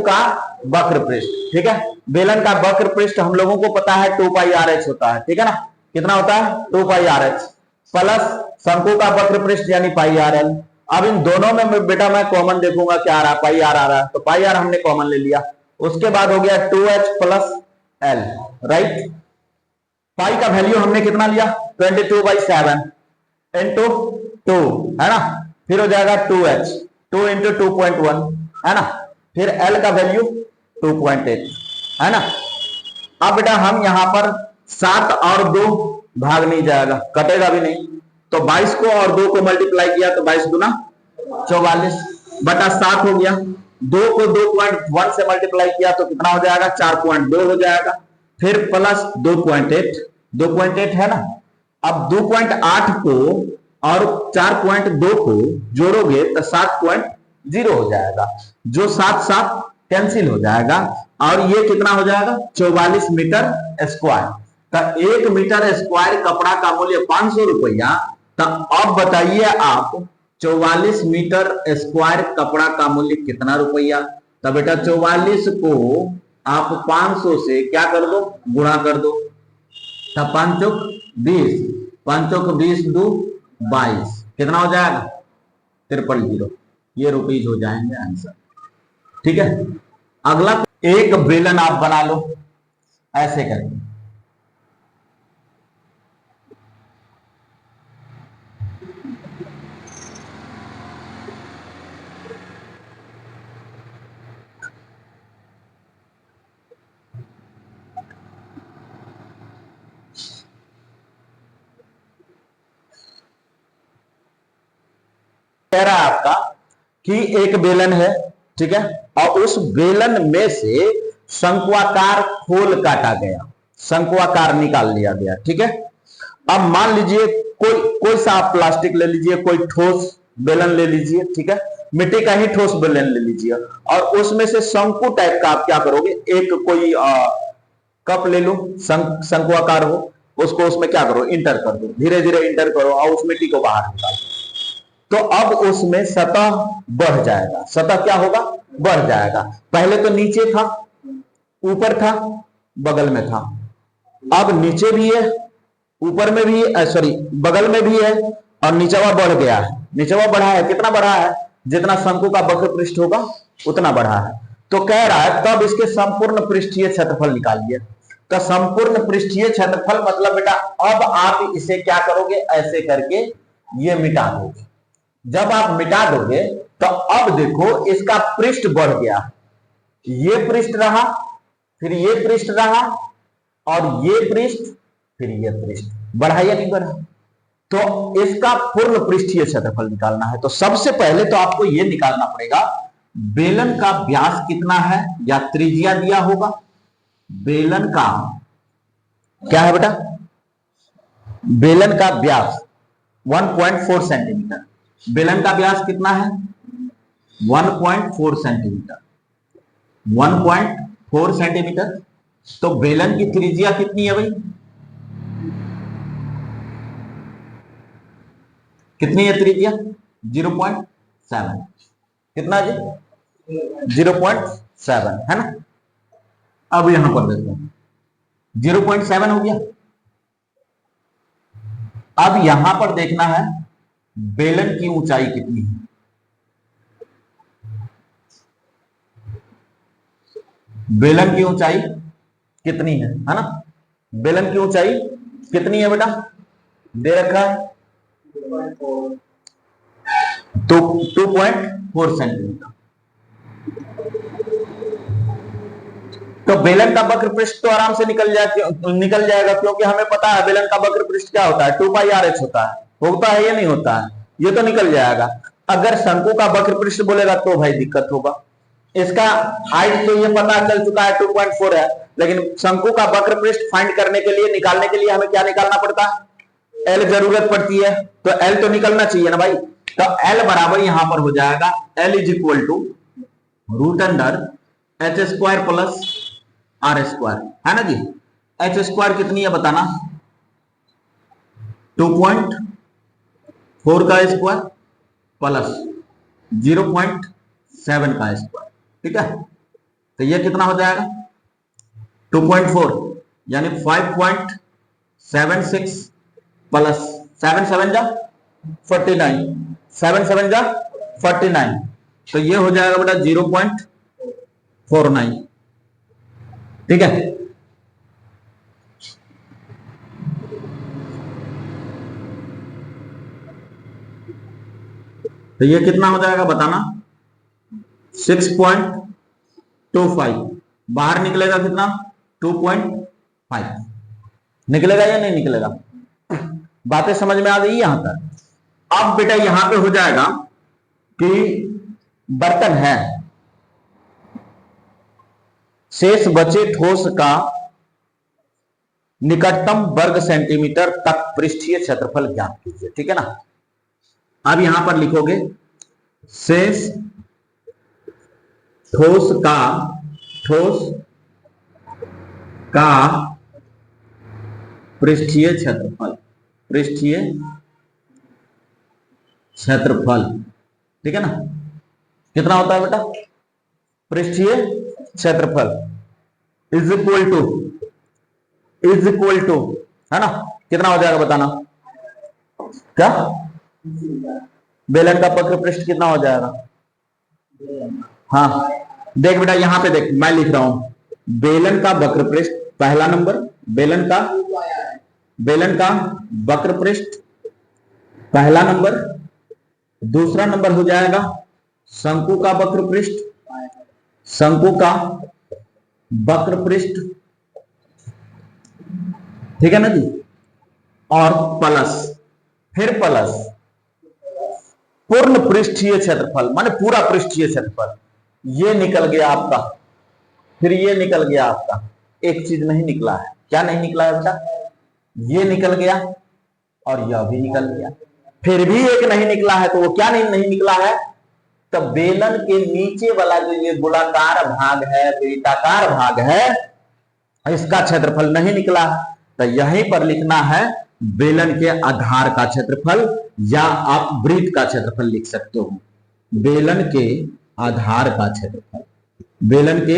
का वक्र पृष्ठ, ठीक है। बेलन का वक्र पृष्ठ हम लोगों को पता है 2 पाई आर एच होता है, ठीक है ना। कितना होता है 2 पाई आर एच प्लस शंकु का वक्र पृष्ठ यानी पाई आर एल। अब इन दोनों में बेटा मैं कॉमन देखूंगा क्या आ रहा है, पाई आर आ रहा है, तो पाई आर हमने कॉमन ले लिया। उसके बाद हो गया 2h प्लस एल, राइट। पाई का वैल्यू हमने कितना लिया 22/7 इंटू 2, है ना। फिर हो जाएगा 2h 2 इंटू 2.1, है ना। फिर L का वैल्यू 2.8, है ना। अब बेटा हम यहां पर 7 और 2 भाग नहीं जाएगा, कटेगा भी नहीं, तो 22 को और 2 को मल्टीप्लाई किया तो 22 गुना 44 बटा 7 हो गया। 2 को 2.1 से मल्टीप्लाई किया तो कितना हो जाएगा 4.2 हो जाएगा। फिर प्लस 2.8 है ना। अब 2.8 को और 4.2 को जोड़ोगे तो 7.0 हो जाएगा, जो 7 7 कैंसिल हो जाएगा और ये कितना हो जाएगा 44 मीटर स्क्वायर। तो 1 मीटर स्क्वायर कपड़ा का मूल्य 500 रुपया। तो अब बताइए आप 44 मीटर स्क्वायर कपड़ा का मूल्य कितना रुपया। तो बेटा 44 को आप 500 से क्या कर दो, गुणा कर दो। तब 5 चौक 20, 5 चौक 20 2 22, कितना हो जाएगा 000। ये रुपीज हो जाएंगे आंसर, ठीक है। अगला एक बेलन आप बना लो ऐसे करके, कह रहा है आपका कि एक बेलन है, ठीक है, और उस बेलन में से शंक्वाकार खोल काटा गया, शंक्वाकार निकाल लिया गया, ठीक है। अब मान लीजिए कोई सा आप प्लास्टिक ले लीजिए, कोई ठोस बेलन ले लीजिए, ठीक है, मिट्टी का ही ठोस बेलन ले लीजिए, और उसमें से शंकु टाइप का आप क्या करोगे, एक कोई कप ले लो शंक्वाकार हो, उसको उसमें क्या करो इंटर कर दो, धीरे धीरे इंटर करो और उस मिट्टी को बाहर निकालो। तो अब उसमें सतह बढ़ जाएगा, सतह क्या होगा बढ़ जाएगा। पहले तो नीचे था, ऊपर था, बगल में था, अब नीचे भी है, ऊपर में भी है, सॉरी बगल में भी है, और नीचवा बढ़ गया है। नीचवा बढ़ा है, कितना बढ़ा है, जितना शंकु का वक्र पृष्ठ होगा उतना बढ़ा है। तो कह रहा है तब इसके संपूर्ण पृष्ठीय क्षेत्रफल निकालिए। तो संपूर्ण पृष्ठीय क्षेत्रफल मतलब बेटा अब आप इसे क्या करोगे, ऐसे करके ये मिटा दोगे। जब आप मिटा दोगे तो अब देखो इसका पृष्ठ बढ़ गया, ये पृष्ठ रहा, फिर ये पृष्ठ रहा, और ये पृष्ठ, फिर ये पृष्ठ, बढ़ा या नहीं बढ़ा। तो इसका पूर्ण पृष्ठीय क्षेत्रफल निकालना है। तो सबसे पहले तो आपको यह निकालना पड़ेगा बेलन का व्यास कितना है, या त्रिज्या दिया होगा। बेलन का क्या है बेटा, बेलन का व्यास 1.4 सेंटीमीटर। बेलन का व्यास कितना है 1.4 सेंटीमीटर, 1.4 सेंटीमीटर। तो बेलन की त्रिज्या कितनी है भाई, कितनी है त्रिज्या 0.7, कितना जी 0.7, है ना। अब यहां पर देखो 0.7 हो गया। अब यहां पर देखना है बेलन की ऊंचाई कितनी है। बेलन की ऊंचाई कितनी है ना। बेलन की ऊंचाई कितनी है बेटा, दे रखा है तो 2.4 सेंटीमीटर। तो बेलन का वक्र पृष्ठ तो आराम से निकल जाएगा, क्योंकि हमें पता है बेलन का वक्र पृष्ठ क्या होता है 2 पाई आर एच होता है या नहीं होता है, ये तो निकल जाएगा। अगर शंकु का वक्र पृष्ठ बोलेगा तो भाई दिक्कत होगा। इसका हाइट तो ये पता चल चुका है 2.4 है, लेकिन शंकु का वक्र पृष्ठ फाइंड करने के लिए, निकालने के लिए हमें क्या निकालना पड़ता है, एल जरूरत पड़ती है। तो एल तो निकलना चाहिए ना भाई। तो एल बराबर यहां पर हो जाएगा L is equal to root under H square plus R square, है ना जी। एच स्क्वायर कितनी है बताना, 2.4 का स्क्वायर प्लस 0.7 का स्क्वायर, ठीक है। तो ये कितना हो जाएगा 2.4 यानी 5.76 प्लस 7 7 जा 49, 7 7 जा 49, तो ये हो जाएगा बेटा 0.49। ठीक है, तो ये कितना हो जाएगा बताना 6.25, बाहर निकलेगा कितना 2.5, निकलेगा या नहीं निकलेगा? बातें समझ में आ गई यहां तक? अब बेटा यहां पे हो जाएगा कि बर्तन है, शेष बचे ठोस का निकटतम वर्ग सेंटीमीटर तक पृष्ठीय क्षेत्रफल ज्ञात कीजिए। ठीक है ना, अब यहां पर लिखोगे शेष ठोस का पृष्ठीय क्षेत्रफल, पृष्ठीय क्षेत्रफल। ठीक है ना, कितना होता है बेटा पृष्ठीय क्षेत्रफल इज इक्वल टू है ना, कितना हो जाएगा बताना? क्या बेलन का वक्र पृष्ठ कितना हो जाएगा? हाँ देख बेटा यहां पे देख, मैं लिख रहा हूं बेलन का वक्र पृष्ठ पहला नंबर, बेलन का वक्र पृष्ठ पहला नंबर, दूसरा नंबर हो जाएगा शंकु का वक्र पृष्ठ, शंकु का वक्र पृष्ठ। ठीक है ना जी, और प्लस, फिर प्लस पूर्ण पृष्ठीय क्षेत्रफल माने पूरा पृष्ठीय क्षेत्रफल। ये निकल गया आपका, फिर ये निकल गया आपका, एक चीज नहीं निकला है। क्या नहीं निकला है बेटा? ये निकल गया और यह भी निकल गया, फिर भी एक नहीं निकला है। तो वो क्या नहीं निकला है? तो बेलन के नीचे वाला जो ये गोलाकार भाग है, वृत्ताकार भाग है, इसका क्षेत्रफल नहीं निकला है। तो यहीं पर लिखना है बेलन के आधार का क्षेत्रफल, या आप वृत्त का क्षेत्रफल लिख सकते हो। बेलन के आधार का क्षेत्रफल, बेलन के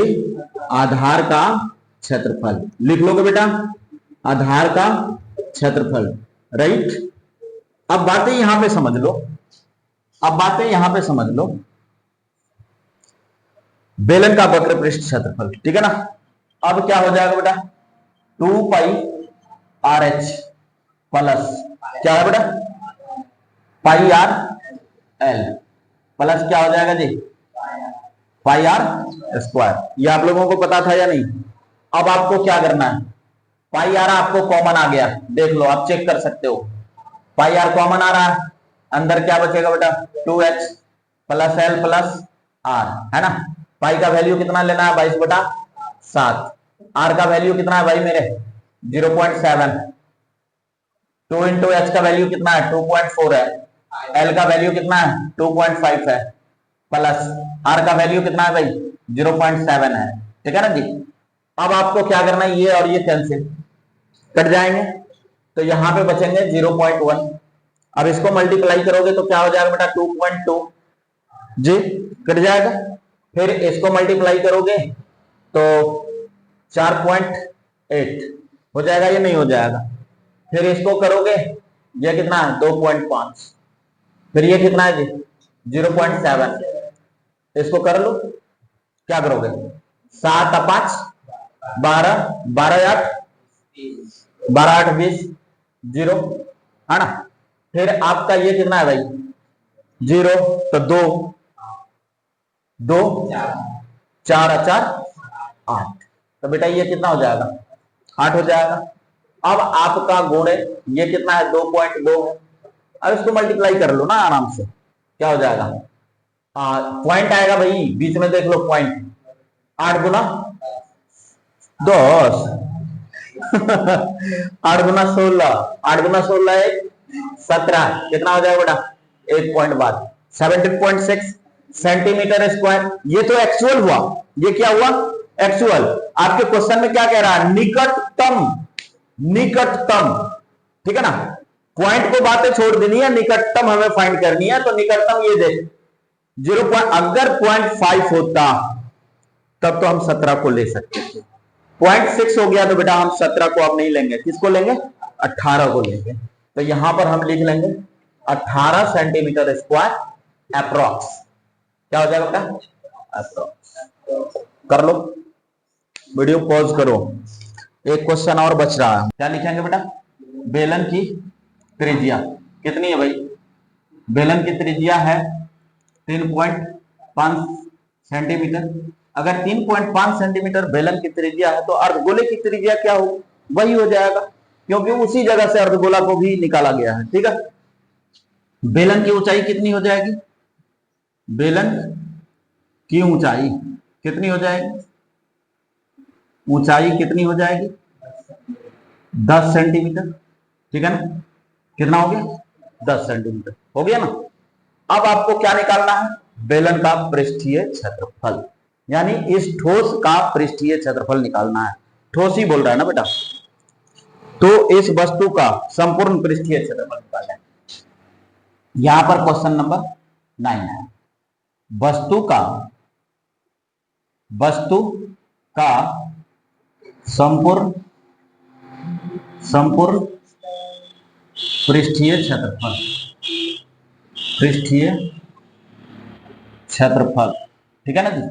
आधार का क्षेत्रफल लिख लोगे बेटा, आधार का क्षेत्रफल। राइट, अब बातें यहां पे समझ लो, अब बातें यहां पे समझ लो। बेलन का वक्र पृष्ठ क्षेत्रफल, ठीक है ना। अब क्या हो जाएगा बेटा 2 पाई आर एच प्लस क्या है बेटा पाई आर एल प्लस क्या हो जाएगा जी पाई आर स्क्वायर। ये आप लोगों को पता था या नहीं? अब आपको क्या करना है, पाई आर आपको कॉमन आ गया, देख लो आप चेक कर सकते हो। पाई आर कॉमन आ रहा है, अंदर क्या बचेगा बेटा 2h plus L plus are, है ना। पाई का वैल्यू कितना लेना है 22/7, आर का वैल्यू कितना है भाई मेरे 0.7, 2 इंटू एच का वैल्यू कितना है 2.4 है, एल का वैल्यू कितना है 2.5 है, प्लस आर का वैल्यू कितना है भाई 0.7 है। ठीक है ना जी। अब आपको क्या करना है, ये और ये कैंसिल कट जाएंगे, तो यहां पे बचेंगे 0.1। अब इसको मल्टीप्लाई करोगे तो क्या हो जाएगा बेटा 2.2 जी, कट जाएगा। फिर इसको मल्टीप्लाई करोगे तो 4.8 हो जाएगा, ये नहीं हो जाएगा। फिर इसको करोगे ये कितना है 2.5, फिर ये कितना है जी 0.7, इसको कर लो, क्या करोगे 7 और 5 12, 12 8 12 8 20 0, है ना। फिर आपका ये कितना है भाई 0, तो 2 2 4 और 4 8, तो बेटा ये कितना हो जाएगा 8 हो जाएगा। अब आपका गुण ये कितना है 2.2 है, अब इसको मल्टीप्लाई कर लो ना आराम से, क्या हो जाएगा पॉइंट आएगा भाई बीच में, देख लो पॉइंट, 8 गुना 10 8 गुना 16, 8 गुना 16 1 17, कितना हो जाएगा बेटा 1 पॉइंट बाद 17.6 सेंटीमीटर स्क्वायर। ये तो एक्चुअल हुआ, ये क्या हुआ एक्चुअल। आपके क्वेश्चन में क्या कह रहा है निकटतम, निकटतम, ठीक है ना। पॉइंट को बातें छोड़ देनी है, निकटतम हमें फाइंड करनी है। तो निकटतम ये देख 0. अगर 0.5 होता तब तो हम 17 को ले सकते थे। 0.6 हो गया तो बेटा हम 17 को अब नहीं लेंगे, किसको लेंगे? 18 को लेंगे। तो यहां पर हम लिख लेंगे 18 सेंटीमीटर स्क्वायर अप्रोक्स। क्या हो जाएगा बेटा? अप्रोक्स। कर लो, वीडियो पॉज करो, एक क्वेश्चन और बच रहा है। क्या लिखेंगे बेटा? बेलन की त्रिज्या कितनी है भाई? बेलन की त्रिज्या है 3.5 सेंटीमीटर। अगर 3.5 सेंटीमीटर बेलन की त्रिज्या है तो अर्धगोले की त्रिज्या क्या हो? वही हो जाएगा, क्योंकि उसी जगह से अर्धगोला को भी निकाला गया है। ठीक है, बेलन की ऊंचाई कितनी हो जाएगी? बेलन की ऊंचाई कितनी हो जाएगी? ऊंचाई कितनी हो जाएगी? 10 सेंटीमीटर। ठीक है ना, कितना हो गया? 10 सेंटीमीटर हो गया ना। अब आपको क्या निकालना है? बेलन का पृष्ठीय क्षेत्रफल, यानी इस ठोस का पृष्ठीय क्षेत्रफल निकालना है। ठोस ही बोल रहा है ना बेटा, तो इस वस्तु का संपूर्ण पृष्ठीय क्षेत्रफल निकालना है। यहां पर क्वेश्चन नंबर 9 है। वस्तु का संपूर्ण पृष्ठीय क्षेत्रफल, ठीक है ना जी,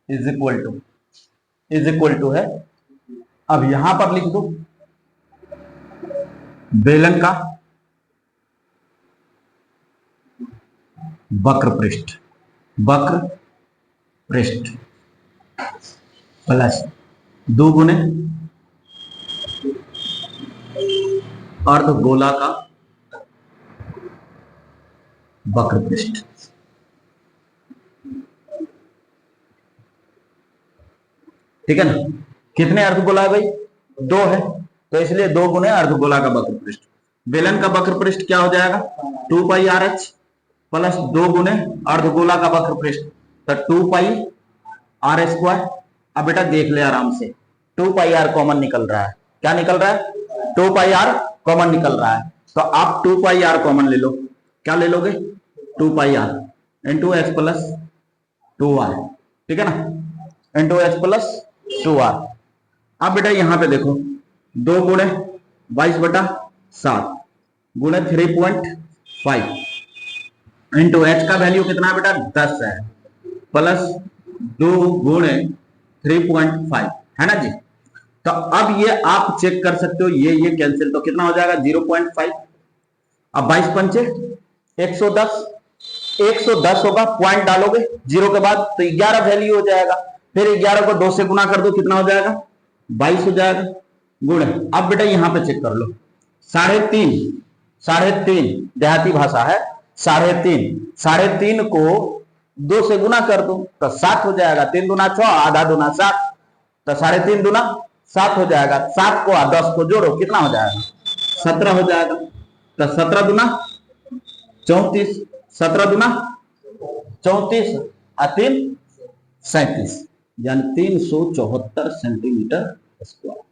इज इक्वल टू है। अब यहां पर लिख दो बेलन का वक्र पृष्ठ प्लस 2 गुने अर्धगोला का वक्र पृष्ठ। ठीक है ना, कितने अर्धगोला है भाई? 2 है, तो इसलिए 2 गुने अर्धगोला का वक्र पृष्ठ। बेलन का वक्र पृष्ठ क्या हो जाएगा? 2 पाई आर एच प्लस 2 गुने अर्धगोला का वक्र पृष्ठ, तो 2 पाई आर स्क्वायर। अब बेटा देख ले आराम से, 2 पाई आर कॉमन निकल रहा है। क्या निकल रहा है? 2 पाई आर कॉमन निकल रहा है, तो आप 2 पाई आर कॉमन ले लो। क्या ले लोगे? 2 pi R into H plus 2 R. ठीक है ना, इंटू एच प्लस 2 आर। अब बेटा यहां पे देखो, 2 गुणे 22/7 गुणे 3.5 इंटू एच का वैल्यू कितना है बेटा? 10 है, प्लस 2 गुणे 3.5 है ना जी। तो अब ये आप चेक कर सकते हो, ये कैंसिल, तो कितना हो जाएगा? 0.5। अब 22 पंचे 110, 110 होगा, पॉइंट डालोगे 0 के बाद तो 11 वैल्यू हो जाएगा। फिर 11 को 2 से गुना कर दो, कितना हो जाएगा? 22 हो जाएगा गुणे। अब बेटा यहां पे चेक कर लो, 3.5 देहाती भाषा है, 3.5 को 2 से गुना कर दो तो 7 हो जाएगा। 3 दूना 6, आधा दूना 7, तो 3.5 दूना 7 हो जाएगा। 7 को 10 को जोड़ो, कितना हो जाएगा? 17 हो जाएगा। तो 17 दूना 34, 17 दूना 34 और 3 37, यानी 374 सेंटीमीटर स्क्वायर।